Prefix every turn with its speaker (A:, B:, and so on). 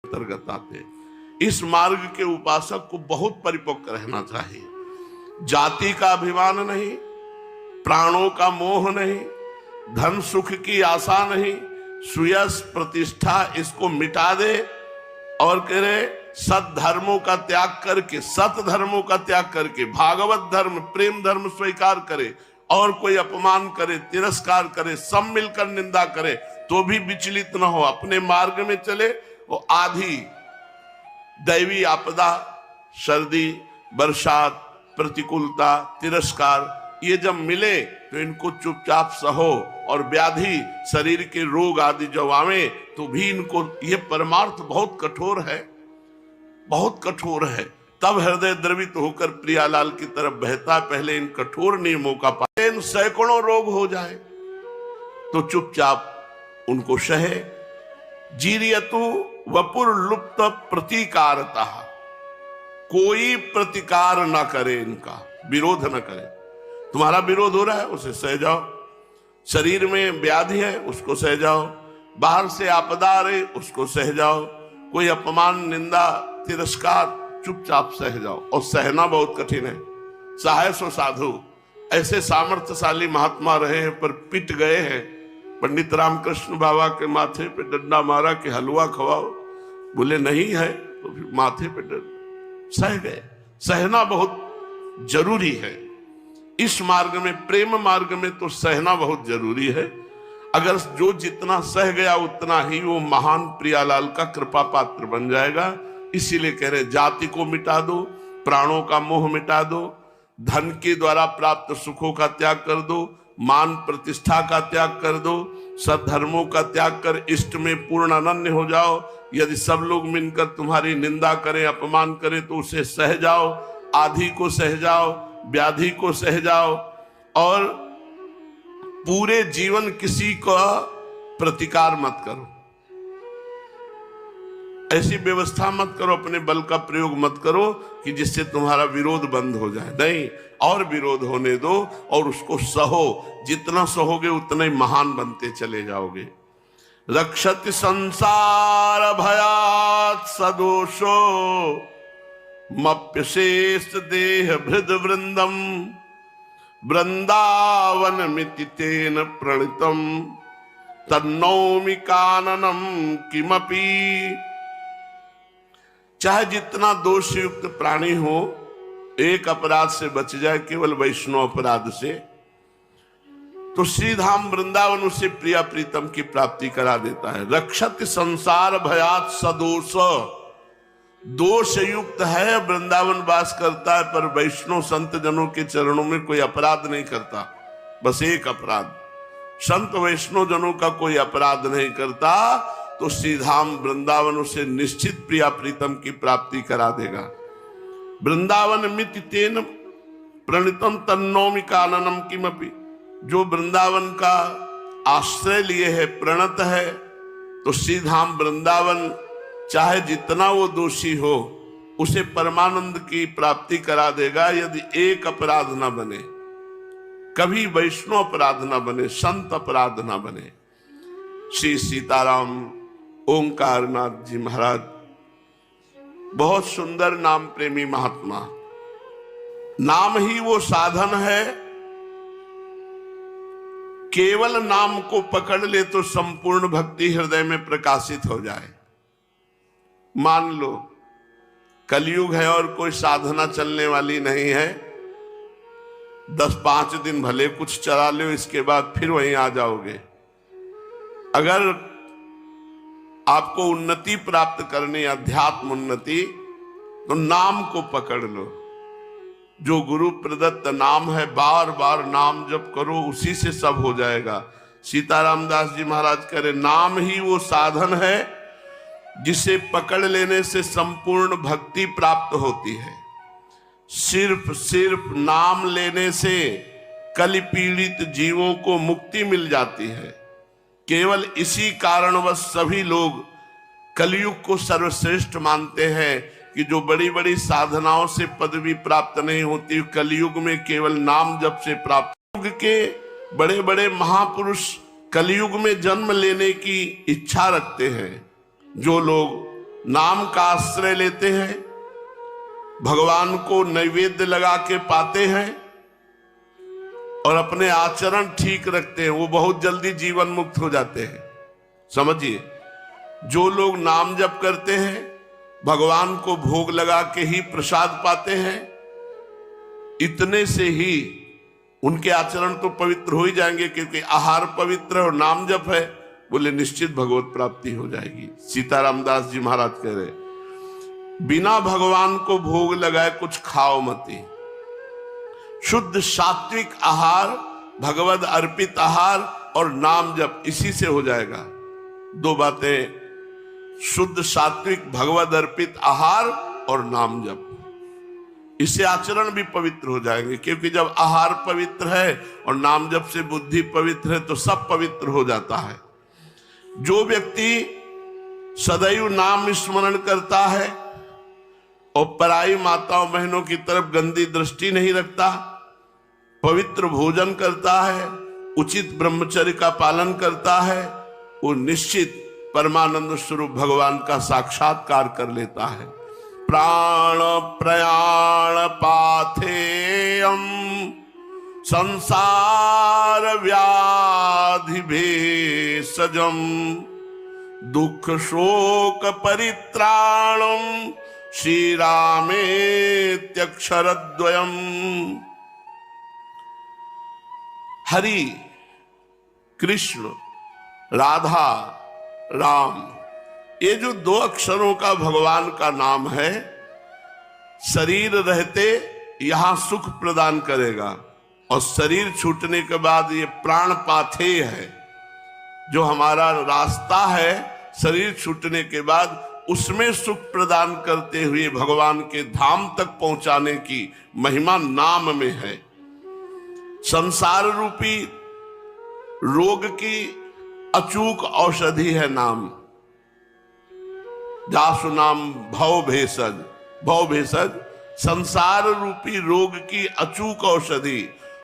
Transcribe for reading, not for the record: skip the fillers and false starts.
A: अंतर्गत आते। इस मार्ग के उपासक को बहुत परिपक्व रहना चाहिए। जाति का अभिमान नहीं, प्राणों का मोह नहीं, धन सुख की आशा नहीं, सुयश प्रतिष्ठा इसको मिटा दे और कह रहे सत धर्मों का त्याग करके, सत धर्मों का त्याग करके भागवत धर्म प्रेम धर्म स्वीकार करे, और कोई अपमान करे, तिरस्कार करे, सब मिलकर निंदा करे तो भी विचलित न हो, अपने मार्ग में चले। वो आधी दैवी आपदा, सर्दी, बरसात, प्रतिकूलता, तिरस्कार ये जब मिले तो इनको चुपचाप सहो, और व्याधि शरीर के रोग आदि जब आवे तो भी इनको, ये परमार्थ बहुत कठोर है, बहुत कठोर है। तब हृदय द्रवित होकर प्रियालाल की तरफ बहता, पहले इन कठोर नियमों का पालन, सैकड़ों रोग हो जाए तो चुपचाप उनको सहे। जीरियतु वपुर लुप्त प्रतिकारता, कोई प्रतिकार ना करे, इनका विरोध ना करे। तुम्हारा विरोध हो रहा है उसे सह जाओ, शरीर में व्याधि है उसको सह जाओ, बाहर से आपदा आ रही उसको सह जाओ, कोई अपमान निंदा तिरस्कार चुपचाप सह जाओ। और सहना बहुत कठिन है। सहाय सो साधु, ऐसे सामर्थ्यशाली महात्मा रहे हैं पर पिट गए हैं। पंडित रामकृष्ण बाबा के माथे पे डंडा मारा कि हलवा खवाओ, बोले नहीं है, तो फिर माथे पे डंडा, सह गए। सहना बहुत जरूरी है इस मार्ग में, प्रेम मार्ग में तो सहना बहुत जरूरी है। अगर जो जितना सह गया उतना ही वो महान प्रियालाल का कृपा पात्र बन जाएगा। इसीलिए कह रहे जाति को मिटा दो, प्राणों का मोह मिटा दो, धन के द्वारा प्राप्त सुखों का त्याग कर दो, मान प्रतिष्ठा का त्याग कर दो, सद्धर्मों का त्याग कर इष्ट में पूर्ण अनन्य हो जाओ। यदि सब लोग मिलकर तुम्हारी निंदा करें, अपमान करें तो उसे सह जाओ, आधी को सह जाओ, व्याधि को सह जाओ, और पूरे जीवन किसी का प्रतिकार मत करो, ऐसी व्यवस्था मत करो, अपने बल का प्रयोग मत करो कि जिससे तुम्हारा विरोध बंद हो जाए। नहीं, और विरोध होने दो और उसको सहो। जितना सहोगे उतना ही महान बनते चले जाओगे। रक्षति संसार भयात् सदोषो मप्यशेष देह भृद वृंदम वृंदावन मिति तेन प्रणितम तन्नौमि काननम किमपि। चाहे जितना दोष युक्त प्राणी हो, एक अपराध से बच जाए, केवल वैष्णव अपराध से, तो श्री धाम वृंदावन उसे प्रिया प्रीतम की प्राप्ति करा देता है। रक्षत संसार भयात् सदोष, दोष युक्त है, वृंदावन वास करता है, पर वैष्णव संत जनों के चरणों में कोई अपराध नहीं करता। बस एक अपराध, संत वैष्णव जनों का कोई अपराध नहीं करता, तो श्रीधाम वृंदावन उसे निश्चित प्रिया प्रीतम की प्राप्ति करा देगा। वृंदावन मिति तेन प्रणितम तन्नौमि काननम किमपि। जो वृंदावन का आश्रय लिए है, प्रणत है, तो श्रीधाम वृंदावन चाहे जितना वो दोषी हो उसे परमानंद की प्राप्ति करा देगा, यदि एक अपराध ना बने, कभी वैष्णव अपराध ना बने, संत अपराध ना बने। श्री सीताराम ओंकारनाथ जी महाराज बहुत सुंदर नाम प्रेमी महात्मा। नाम ही वो साधन है, केवल नाम को पकड़ ले तो संपूर्ण भक्ति हृदय में प्रकाशित हो जाए। मान लो कलयुग है और कोई साधना चलने वाली नहीं है, 10-5 दिन भले कुछ चला लो, इसके बाद फिर वहीं आ जाओगे। अगर आपको उन्नति प्राप्त करनी, अध्यात्म उन्नति, तो नाम को पकड़ लो। जो गुरु प्रदत्त नाम है, बार बार नाम जप करो, उसी से सब हो जाएगा। सीताराम दास जी महाराज कह रहे नाम ही वो साधन है जिसे पकड़ लेने से संपूर्ण भक्ति प्राप्त होती है। सिर्फ नाम लेने से कलि पीड़ित जीवों को मुक्ति मिल जाती है। केवल इसी कारणवश सभी लोग कलयुग को सर्वश्रेष्ठ मानते हैं कि जो बड़ी बड़ी साधनाओं से पदवी प्राप्त नहीं होती, कलयुग में केवल नाम जप से प्राप्त। युग के बड़े बड़े महापुरुष कलयुग में जन्म लेने की इच्छा रखते हैं। जो लोग नाम का आश्रय लेते हैं, भगवान को नैवेद्य लगा के पाते हैं और अपने आचरण ठीक रखते हैं, वो बहुत जल्दी जीवन मुक्त हो जाते हैं। समझिए, जो लोग नाम जप करते हैं, भगवान को भोग लगा के ही प्रसाद पाते हैं, इतने से ही उनके आचरण तो पवित्र हो ही जाएंगे, क्योंकि आहार पवित्र और नाम जप है, बोले निश्चित भगवत प्राप्ति हो जाएगी। सीताराम दास जी महाराज कह रहे, बिना भगवान को भोग लगाए कुछ खाओ मती। शुद्ध सात्विक आहार, भगवद अर्पित आहार और नाम जप, इसी से हो जाएगा। दो बातें, शुद्ध सात्विक भगवद अर्पित आहार और नाम जप, इससे आचरण भी पवित्र हो जाएंगे। क्योंकि जब आहार पवित्र है और नाम जप से बुद्धि पवित्र है तो सब पवित्र हो जाता है। जो व्यक्ति सदैव नाम स्मरण करता है और पराई माताओं बहनों की तरफ गंदी दृष्टि नहीं रखता, पवित्र भोजन करता है, उचित ब्रह्मचर्य का पालन करता है, वो निश्चित परमानंद स्वरूप भगवान का साक्षात्कार कर लेता है। प्राण प्रयाण पाथेयम संसार व्याधि भेषजम दुख शोक परित्राणम श्री रामेत्यक्षरद्वयम। हरि कृष्ण राधा राम, ये जो दो अक्षरों का भगवान का नाम है, शरीर रहते यहां सुख प्रदान करेगा और शरीर छूटने के बाद ये प्राण पाथेय है, जो हमारा रास्ता है शरीर छूटने के बाद, उसमें सुख प्रदान करते हुए भगवान के धाम तक पहुंचाने की महिमा नाम में है। संसार रूपी रोग की अचूक औषधि है नाम। जासु नाम भव भेषज, भव भेषज संसार रूपी रोग की अचूक औषधि।